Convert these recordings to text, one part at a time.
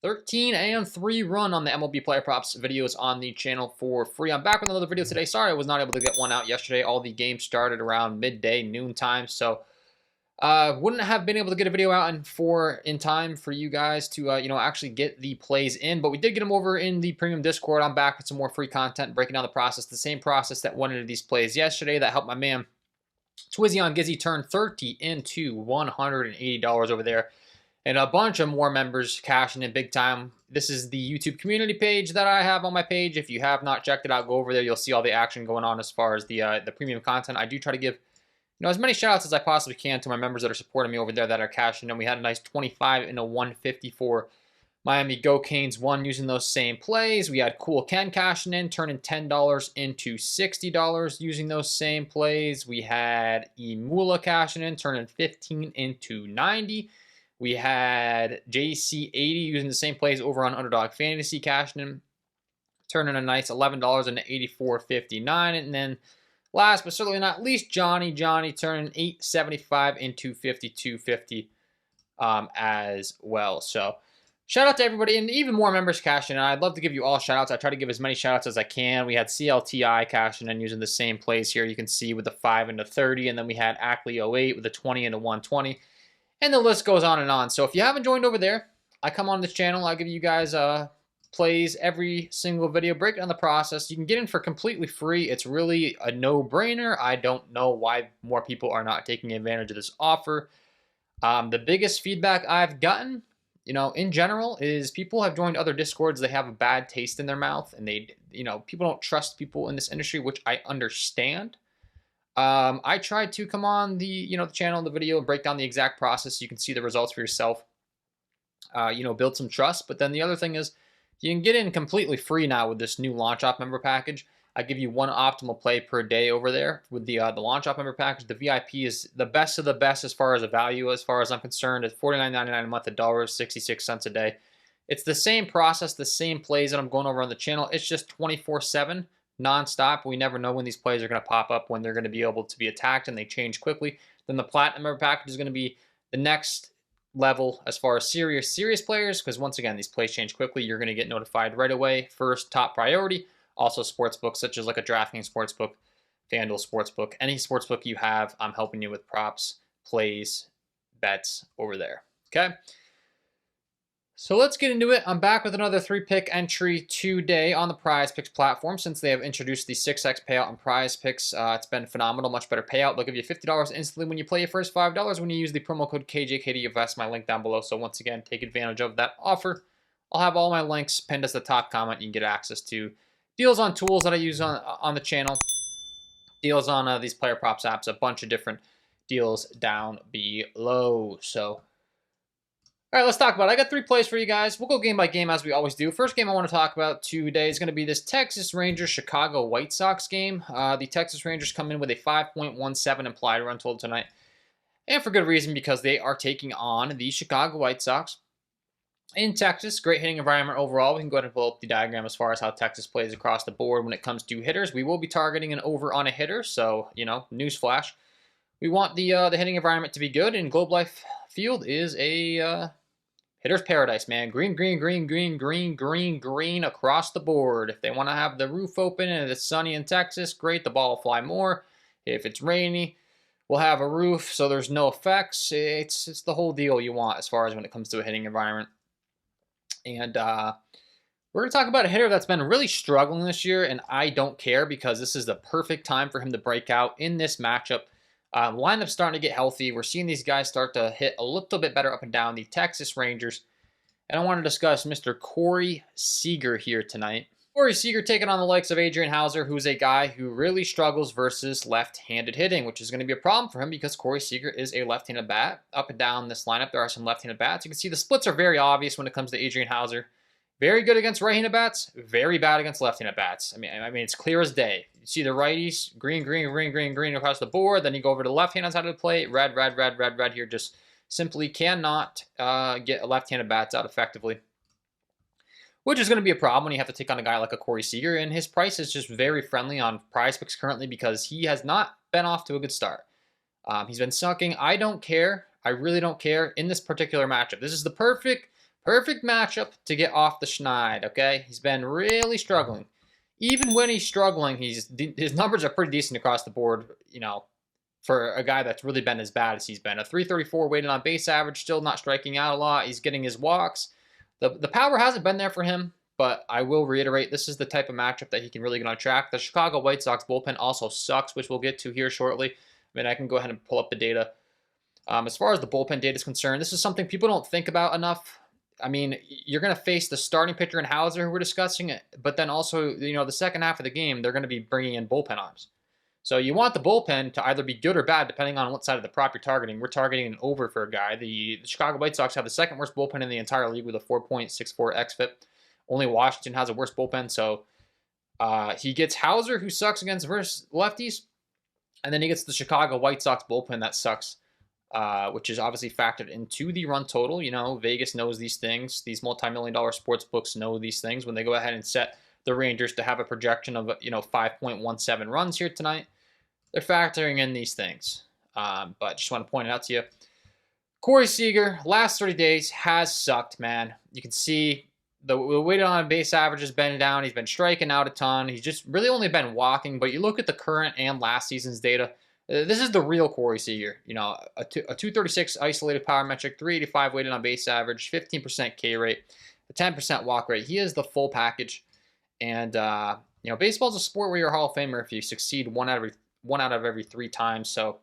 13 and 3 run on the MLB player props videos on the channel for free. I'm back with another video today. Sorry I was not able to get one out yesterday. All the games started around midday, noon time, so wouldn't have been able to get a video out in time for you guys to actually get the plays in, but we did get them over in the premium Discord. I'm back with some more free content, breaking down the process, the same process that went into these plays yesterday that helped my man Twizzy on Gizzy turn 30 into $180 over there. And a bunch of more members cashing in big time. This is the YouTube community page that I have on my page. If you have not checked it out, go over there. You'll see all the action going on as far as the premium content. I do try to give as many shout outs as I possibly can to my members that are supporting me over there that are cashing in. We had a nice 25 and a 150 for Miami Go Canes 1 using those same plays. We had Cool Ken cashing in, turning $10 into $60 using those same plays. We had Emula cashing in, turning 15 into 90. We had JC80 using the same plays over on Underdog Fantasy cashing in, turning a nice $11 into $84.59. And then last but certainly not least, Johnny turning $8.75 into $52.50 as well. So shout out to everybody, and even more members cashing in. I'd love to give you all shout outs. I try to give as many shout outs as I can. We had CLTI cashing in using the same plays here. You can see with the 5 and the 30, and then we had Ackley08 with the 20 and the 120. And the list goes on and on. So if you haven't joined over there, I come on this channel. I give you guys plays every single video, break down the process. You can get in for completely free. It's really a no-brainer. I don't know why more people are not taking advantage of this offer. The biggest feedback I've gotten, in general, is people have joined other Discords. They have a bad taste in their mouth, and people don't trust people in this industry, which I understand. I tried to come on the channel, the video, and break down the exact process so you can see the results for yourself. Build some trust. But then the other thing is, you can get in completely free now with this new Launch Off member package. I give you one optimal play per day over there with the Launch Off member package. The VIP is the best of the best as far as a value, as far as I'm concerned. It's $49.99 a month, $1.66 a day. It's the same process, the same plays that I'm going over on the channel. It's just 24/7. Non-stop. We never know when these plays are going to pop up, when they're going to be able to be attacked, and they change quickly. Then the Platinum member package is going to be the next level as far as serious players, because once again, these plays change quickly. You're going to get notified right away. First, top priority. Also, sportsbooks such as like a DraftKings sportsbook, FanDuel sportsbook, any sportsbook you have, I'm helping you with props, plays, bets over there. Okay. So let's get into it. I'm back with another 3-pick entry today on the Prizepicks platform since they have introduced the 6x payout on Prizepicks. It's been phenomenal, much better payout. They'll give you $50 instantly when you play your first $5 when you use the promo code KJKDFS, my link down below. So once again, take advantage of that offer. I'll have all my links pinned as the top comment. You can get access to deals on tools that I use on the channel, deals on these player props apps, a bunch of different deals down below. So all right, let's talk about it. I got 3 plays for you guys. We'll go game by game as we always do. First game I want to talk about today is going to be this Texas Rangers Chicago White Sox game. The Texas Rangers come in with a 5.17 implied run total tonight, and for good reason, because they are taking on the Chicago White Sox in Texas. Great hitting environment overall. We can go ahead and pull up the diagram as far as how Texas plays across the board when it comes to hitters. We will be targeting an over on a hitter, so newsflash. We want the hitting environment to be good, and Globe Life Field is a hitter's paradise, man. Green across the board. If they want to have the roof open and it's sunny in Texas, great. The ball will fly more. If it's rainy, we'll have a roof so there's no effects. It's the whole deal you want as far as when it comes to a hitting environment. And we're going to talk about a hitter that's been really struggling this year, and I don't care because this is the perfect time for him to break out in this matchup. Lineup's starting to get healthy. We're seeing these guys start to hit a little bit better up and down. The Texas Rangers. And I want to discuss Mr. Corey Seager here tonight. Corey Seager taking on the likes of Adrian Hauser, who's a guy who really struggles versus left-handed hitting, which is going to be a problem for him because Corey Seager is a left-handed bat. Up and down this lineup, there are some left-handed bats. You can see the splits are very obvious when it comes to Adrian Hauser. Very good against right-handed bats, very bad against left-handed bats. I mean, it's clear as day. You see the righties, green across the board. Then you go over to the left-handed side of the plate, red here. Just simply cannot get left-handed bats out effectively, which is going to be a problem when you have to take on a guy like a Corey Seager. And his price is just very friendly on Prizepicks currently because he has not been off to a good start. He's been sucking. I don't care. I really don't care in this particular matchup. This is the perfect Perfect matchup to get off the schneid, okay? He's been really struggling. Even when he's struggling, his numbers are pretty decent across the board, you know, for a guy that's really been as bad as he's been. A 334 weighted on base average, still not striking out a lot. He's getting his walks. The power hasn't been there for him, but I will reiterate, this is the type of matchup that he can really get on track. The Chicago White Sox bullpen also sucks, which we'll get to here shortly. I mean, I can go ahead and pull up the data. As far as the bullpen data is concerned, this is something people don't think about enough. I mean, you're going to face the starting pitcher and Hauser, who we're discussing it, but then also, you know, the second half of the game, they're going to be bringing in bullpen arms. So you want the bullpen to either be good or bad, depending on what side of the prop you're targeting. We're targeting an over for a guy. The Chicago White Sox have the second worst bullpen in the entire league with a 4.64 xFIP. Only Washington has a worse bullpen, so he gets Hauser, who sucks against versus lefties, and then he gets the Chicago White Sox bullpen that sucks. Which is obviously factored into the run total. You know, Vegas knows these things. These multi-million-dollar sports books know these things when they go ahead and set the Rangers to have a projection of, you know, 5.17 runs here tonight. They're factoring in these things. But just want to point it out to you. Corey Seager, last 30 days has sucked, man. You can see the weighted on base average has been down. He's been striking out a ton. He's just really only been walking. But you look at the current and last season's data. This is the real Corey Seager. You know, a 236 isolated power metric, 385 weighted on base average, 15% K rate, a 10% walk rate. He is the full package. And, you know, baseball's a sport where you're a Hall of Famer if you succeed one out of every 3 times. So,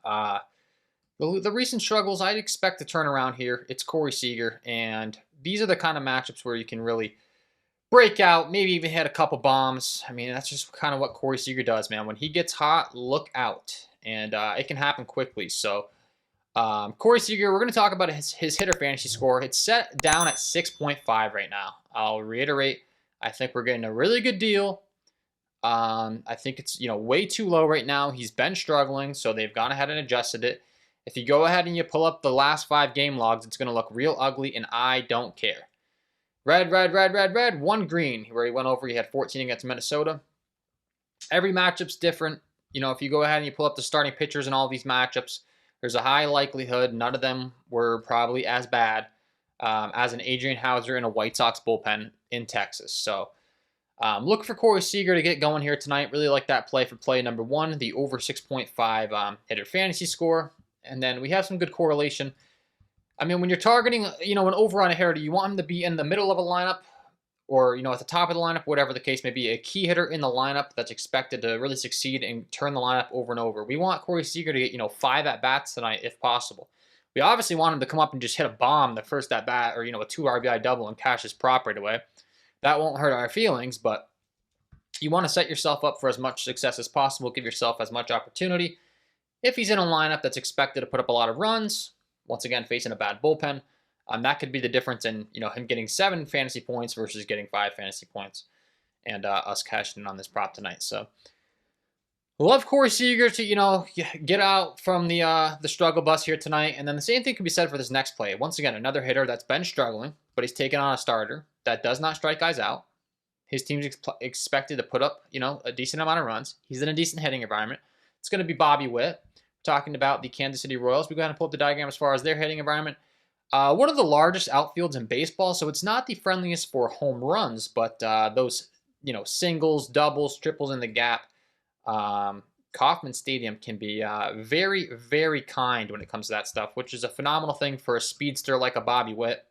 the recent struggles, I'd expect to turn around here. It's Corey Seager. And these are the kind of matchups where you can really break out, maybe even hit a couple bombs. I mean, that's just kind of what Corey Seager does, man. When he gets hot, look out. And it can happen quickly. So, Corey Seager, we're going to talk about his hitter fantasy score. It's set down at 6.5 right now. I'll reiterate, I think we're getting a really good deal. I think it's, you know, way too low right now. He's been struggling, so they've gone ahead and adjusted it. If you go ahead and you pull up the last 5 game logs, it's going to look real ugly, and I don't care. Red, red, red, red, red, 1 green, where he went over. He had 14 against Minnesota. Every matchup's different. You know, if you go ahead and you pull up the starting pitchers in all these matchups, there's a high likelihood none of them were probably as bad as an Adrian Hauser in a White Sox bullpen in Texas. So look for Corey Seager to get going here tonight. Really like that play for play number 1, the over 6.5 hitter fantasy score. And then we have some good correlation. I mean, when you're targeting, you know, an over on a hitter, do you want him to be in the middle of a lineup or, you know, at the top of the lineup, whatever the case may be, a key hitter in the lineup that's expected to really succeed and turn the lineup over and over? We want Corey Seager to get, you know, 5 at-bats tonight if possible. We obviously want him to come up and just hit a bomb the first at-bat or, you know, a 2 RBI double and cash his prop right away. That won't hurt our feelings, but you want to set yourself up for as much success as possible, give yourself as much opportunity. If he's in a lineup that's expected to put up a lot of runs, once again, facing a bad bullpen, that could be the difference in, you know, him getting 7 fantasy points versus getting 5 fantasy points, and us cashing in on this prop tonight. So, love Corey Seager to, you know, get out from the struggle bus here tonight, and then the same thing can be said for this next play. Once again, another hitter that's been struggling, but he's taken on a starter that does not strike guys out. His team's expected to put up, you know, a decent amount of runs. He's in a decent hitting environment. It's going to be Bobby Witt. Talking about the Kansas City Royals, we go ahead and pull up the diagram as far as their hitting environment. One of the largest outfields in baseball, so it's not the friendliest for home runs, but those, you know, singles, doubles, triples in the gap. Kauffman Stadium can be very, very kind when it comes to that stuff, which is a phenomenal thing for a speedster like a Bobby Witt.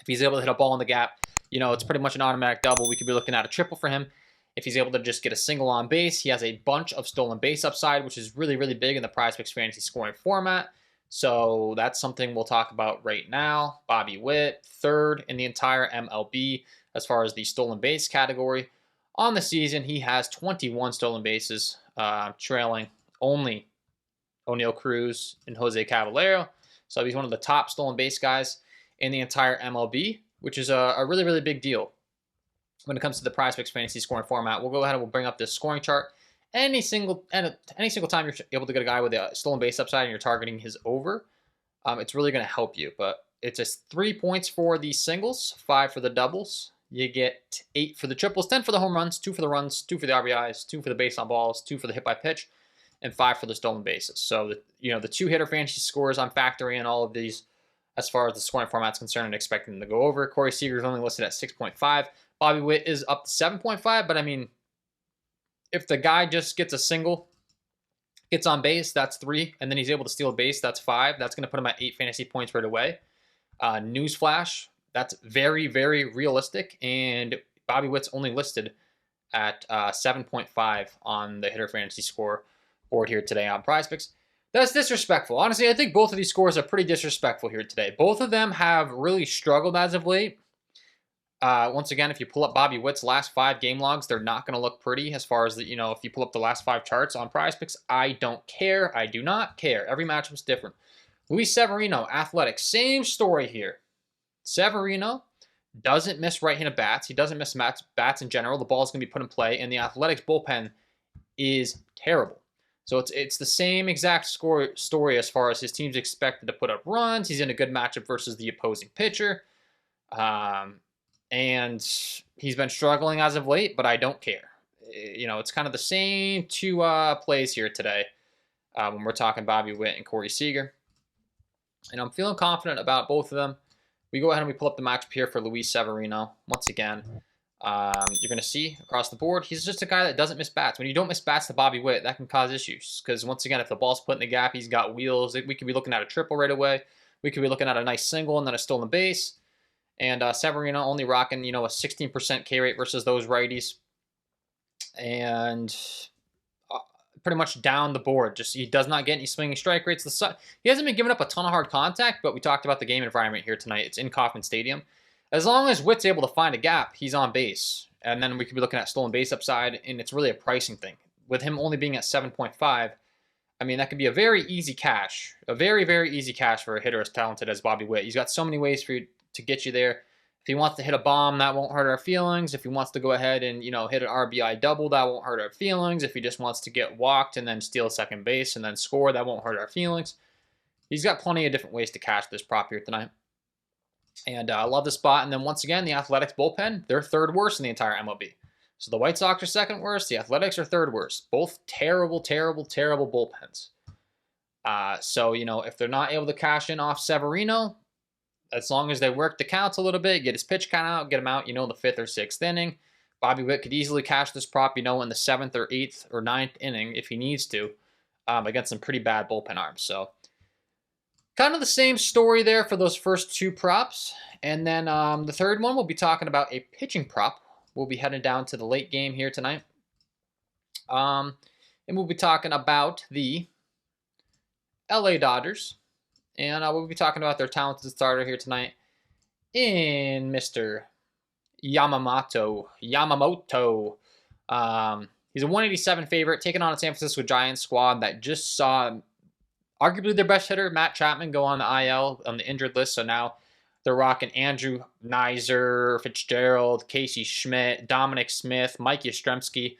If he's able to hit a ball in the gap, you know, it's pretty much an automatic double. We could be looking at a triple for him. If he's able to just get a single on base, he has a bunch of stolen base upside, which is really, really big in the Prizepicks fantasy scoring format. So that's something we'll talk about right now. Bobby Witt, 3rd in the entire MLB as far as the stolen base category. On the season, he has 21 stolen bases, trailing only O'Neal Cruz and Jose Caballero. So he's one of the top stolen base guys in the entire MLB, which is a really, really big deal. When it comes to the Prizepicks fantasy scoring format, we'll go ahead and we'll bring up this scoring chart. Any single time you're able to get a guy with a stolen base upside and you're targeting his over, it's really going to help you. But it's just 3 points for the singles, 5 for the doubles. You get 8 for the triples, 10 for the home runs, 2 for the runs, 2 for the RBIs, 2 for the base on balls, 2 for the hit by pitch, and 5 for the stolen bases. So the 2 hitter fantasy scores, I'm factoring in all of these as far as the scoring format's concerned and expecting them to go over. Corey Seager is only listed at 6.5. Bobby Witt is up to 7.5, but I mean, if the guy just gets a single, gets on base, that's 3, and then he's able to steal a base, that's 5. That's going to put him at 8 fantasy points right away. Newsflash, that's very, very realistic, and Bobby Witt's only listed at 7.5 on the hitter fantasy score board here today on Prizepicks. That's disrespectful. Honestly, I think both of these scores are pretty disrespectful here today. Both of them have really struggled as of late. Once again, if you pull up Bobby Witt's last 5 game logs, they're not going to look pretty as far as, if you pull up the last 5 charts on Prizepicks. I don't care. I do not care. Every matchup's different. Luis Severino, Athletics, same story here. Severino doesn't miss right-handed bats. He doesn't miss bats in general. The ball is going to be put in play, and the Athletics bullpen is terrible. So it's the same exact story as far as his team's expected to put up runs. He's in a good matchup versus the opposing pitcher. And he's been struggling as of late, but I don't care. It's kind of the same 2 plays here today when we're talking Bobby Witt and Corey Seager. And I'm feeling confident about both of them. We go ahead and we pull up the matchup here for Luis Severino. Once again, you're going to see across the board, he's just a guy that doesn't miss bats. When you don't miss bats to Bobby Witt, that can cause issues. Because once again, if the ball's put in the gap, he's got wheels. We could be looking at a triple right away. We could be looking at a nice single and then a stolen base. And Severino only rocking, a 16% K rate versus those righties. And pretty much down the board. Just he does not get any swinging strike rates. He hasn't been giving up a ton of hard contact, but we talked about the game environment here tonight. It's in Kauffman Stadium. As long as Witt's able to find a gap, he's on base. And then we could be looking at stolen base upside, and it's really a pricing thing. With him only being at 7.5, I mean, that could be a very easy cash. A very, very easy cash for a hitter as talented as Bobby Witt. He's got so many ways for you to get you there. If he wants to hit a bomb, that won't hurt our feelings. If he wants to go ahead and, hit an RBI double, that won't hurt our feelings. If he just wants to get walked and then steal second base and then score, that won't hurt our feelings. He's got plenty of different ways to cash this prop here tonight. And I love the spot. And then once again, the Athletics bullpen, they're 3rd worst in the entire MLB. So the White Sox are 2nd worst. The Athletics are 3rd worst. Both terrible, terrible, terrible bullpens. So, if they're not able to cash in off Severino, as long as they work the counts a little bit, get his pitch count out, get him out, the 5th or 6th inning, Bobby Witt could easily cash this prop, in the 7th or 8th or 9th inning if he needs to, against some pretty bad bullpen arms. So kind of the same story there for those first 2 props. And then the third one, we'll be talking about a pitching prop. We'll be heading down to the late game here tonight. And we'll be talking about the LA Dodgers. And we'll be talking about their talented starter here tonight in Mr. Yamamoto. He's a 187 favorite, taking on a San Francisco Giants squad that just saw arguably their best hitter, Matt Chapman, go on the IL on the injured list. So now they're rocking Andrew Nizer, Fitzgerald, Casey Schmidt, Dominic Smith, Mike Yastrzemski.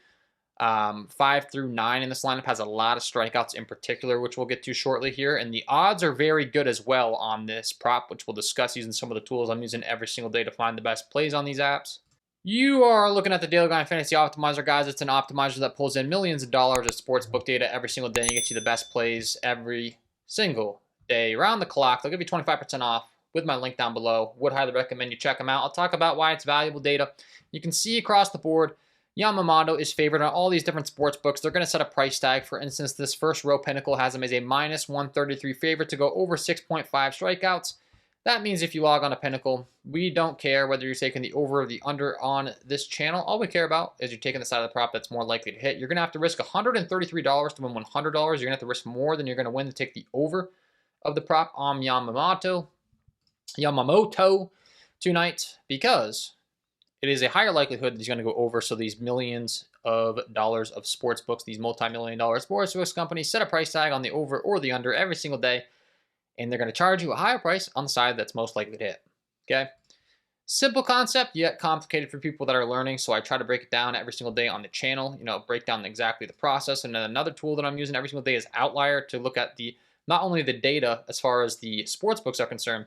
5 through 9 in this lineup has a lot of strikeouts in particular, which we'll get to shortly here. And the odds are very good as well on this prop, which we'll discuss using some of the tools I'm using every single day to find the best plays on these apps. You are looking at the Daily Grind Fantasy Optimizer, guys. It's an optimizer that pulls in millions of dollars of sportsbook data every single day and gets you the best plays every single day. Around the clock, they'll give you 25% off with my link down below. Would highly recommend you check them out. I'll talk about why it's valuable data. You can see across the board, Yamamoto is favored on all these different sports books. They're going to set a price tag. For instance, this first row Pinnacle has him as a minus 133 favorite to go over 6.5 strikeouts. That means if you log on to Pinnacle, we don't care whether you're taking the over or the under on this channel. All we care about is you're taking the side of the prop that's more likely to hit. You're going to have to risk $133 to win $100. You're going to have to risk more than you're going to win to take the over of the prop on Yamamoto tonight, because it is a higher likelihood that he's going to go over. So these millions of dollars of sports books, these multi-million-dollar sports books companies set a price tag on the over or the under every single day, and they're going to charge you a higher price on the side that's most likely to hit. Okay? Simple concept, yet complicated for people that are learning, so I try to break it down every single day on the channel, break down exactly the process. And then another tool that I'm using every single day is Outlier to look at not only the data as far as the sports books are concerned,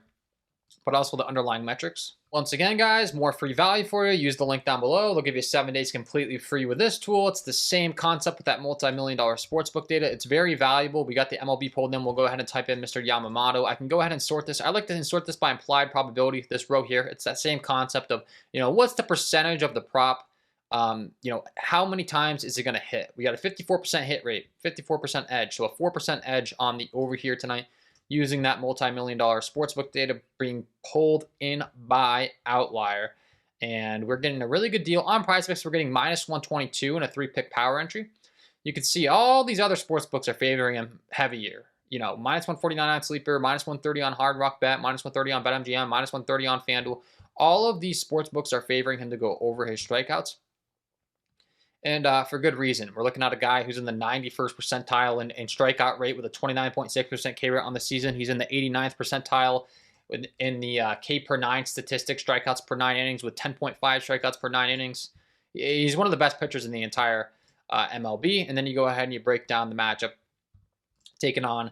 but also the underlying metrics. Once again, guys, more free value for you. Use the link down below. They'll give you 7 days completely free with this tool. It's the same concept with that multi-million-dollar sportsbook data. It's very valuable. We got the MLB pulled in. We'll go ahead and type in Mr. Yamamoto. I can go ahead and sort this. I like to sort this by implied probability, this row here. It's that same concept of, what's the percentage of the prop? How many times is it going to hit? We got a 54% hit rate, 54% edge. So a 4% edge on the over here tonight, using that multi-million-dollar sportsbook data being pulled in by Outlier. And we're getting a really good deal on Prizepicks. We're getting -122 in a 3-pick power entry. You can see all these other sportsbooks are favoring him heavier. -149 on Sleeper, -130 on Hard Rock Bet, -130 on BetMGM, -130 on FanDuel. All of these sportsbooks are favoring him to go over his strikeouts. And for good reason. We're looking at a guy who's in the 91st percentile in strikeout rate with a 29.6% K rate on the season. He's in the 89th percentile in the K per 9 statistics, strikeouts per 9 innings with 10.5 strikeouts per 9 innings. He's one of the best pitchers in the entire MLB. And then you go ahead and you break down the matchup, taking on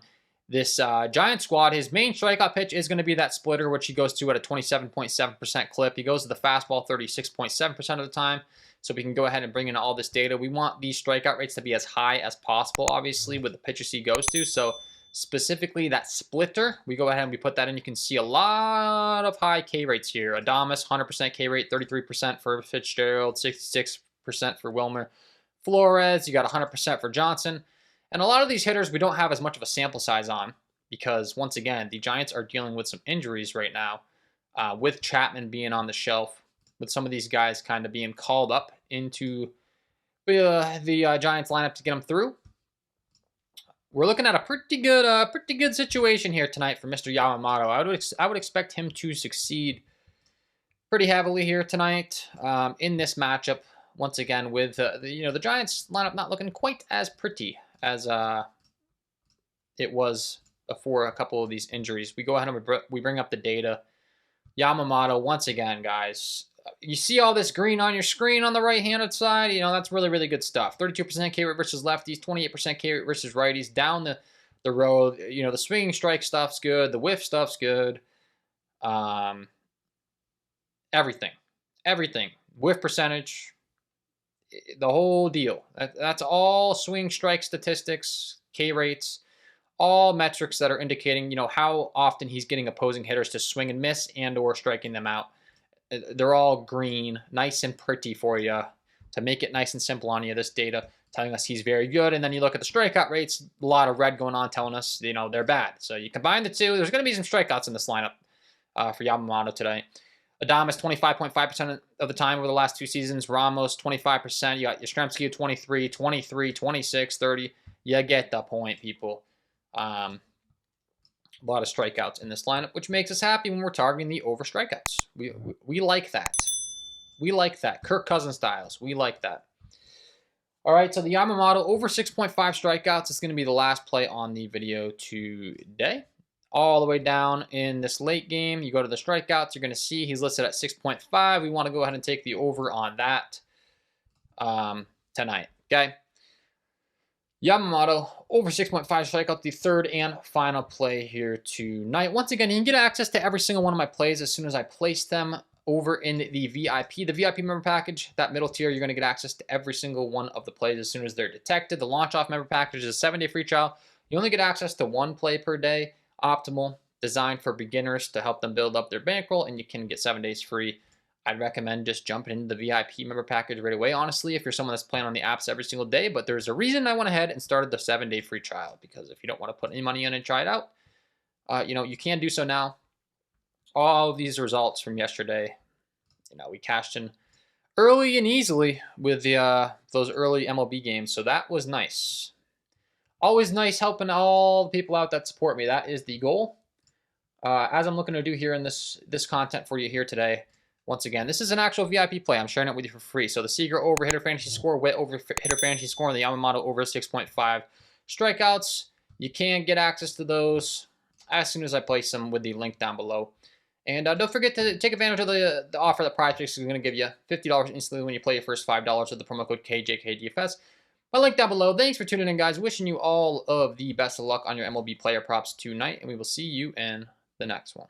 this Giant squad. His main strikeout pitch is going to be that splitter, which he goes to at a 27.7% clip. He goes to the fastball 36.7% of the time. So we can go ahead and bring in all this data. We want these strikeout rates to be as high as possible, obviously, with the pitches he goes to. So specifically that splitter, we go ahead and we put that in. You can see a lot of high K rates here. Adames, 100% K rate, 33% for Fitzgerald, 66% for Wilmer. Flores, you got 100% for Johnson. And a lot of these hitters we don't have as much of a sample size on because, once again, the Giants are dealing with some injuries right now, with Chapman being on the shelf, with some of these guys kind of being called up into the Giants lineup to get them through. We're looking at a pretty good situation here tonight for Mr. Yamamoto. I would expect him to succeed pretty heavily here tonight in this matchup. Once again, with the Giants lineup not looking quite as pretty as it was before a couple of these injuries. We go ahead and we bring up the data. Yamamoto, once again, guys, you see all this green on your screen on the right-handed side? That's really, really good stuff. 32% K rate versus lefties, 28% K rate versus righties. Down the road, the swinging strike stuff's good. The whiff stuff's good. Everything. Whiff percentage, the whole deal. That's all swing strike statistics, K rates, all metrics that are indicating, how often he's getting opposing hitters to swing and miss and or striking them out. They're all green, nice and pretty for you to make it nice and simple on you. This data telling us he's very good. And then you look at the strikeout rates, a lot of red going on telling us, they're bad. So you combine the two, there's going to be some strikeouts in this lineup for Yamamoto today. Adames 25.5% of the time over the last 2 seasons. Ramos 25%. You got Yastrzemski at 23, 23, 26, 30. You get the point, people. A lot of strikeouts in this lineup, which makes us happy when we're targeting the over strikeouts. We like that. We like that. Kirk Cousins styles. We like that. All right, so the Yamamoto over 6.5 strikeouts is going to be the last play on the video today. All the way down in this late game, you go to the strikeouts, you're going to see he's listed at 6.5. We want to go ahead and take the over on that tonight, okay? Yamamoto, over 6.5 strikeout, the third and final play here tonight. Once again, you can get access to every single one of my plays as soon as I place them over in the VIP. The VIP member package, that middle tier, you're going to get access to every single one of the plays as soon as they're detected. The launch off member package is a 7-day free trial. You only get access to 1 play per day, optimal, designed for beginners to help them build up their bankroll, and you can get 7 days free. I'd recommend just jumping into the VIP member package right away, honestly, if you're someone that's playing on the apps every single day. But there's a reason I went ahead and started the 7-day free trial, because if you don't want to put any money in and try it out, you can do so now. All of these results from yesterday, we cashed in early and easily with those early MLB games, so that was nice. Always nice helping all the people out that support me. That is the goal. As I'm looking to do here in this content for you here today, once again, this is an actual VIP play. I'm sharing it with you for free. So the Seager over hitter fantasy score, Witt over hitter fantasy score, and the Yamamoto over 6.5 strikeouts. You can get access to those as soon as I place them with the link down below. And don't forget to take advantage of the offer that Prizepicks is going to give you $50 instantly when you play your first $5 with the promo code KJKDFS. My link down below. Thanks for tuning in, guys. Wishing you all of the best of luck on your MLB player props tonight, and we will see you in the next one.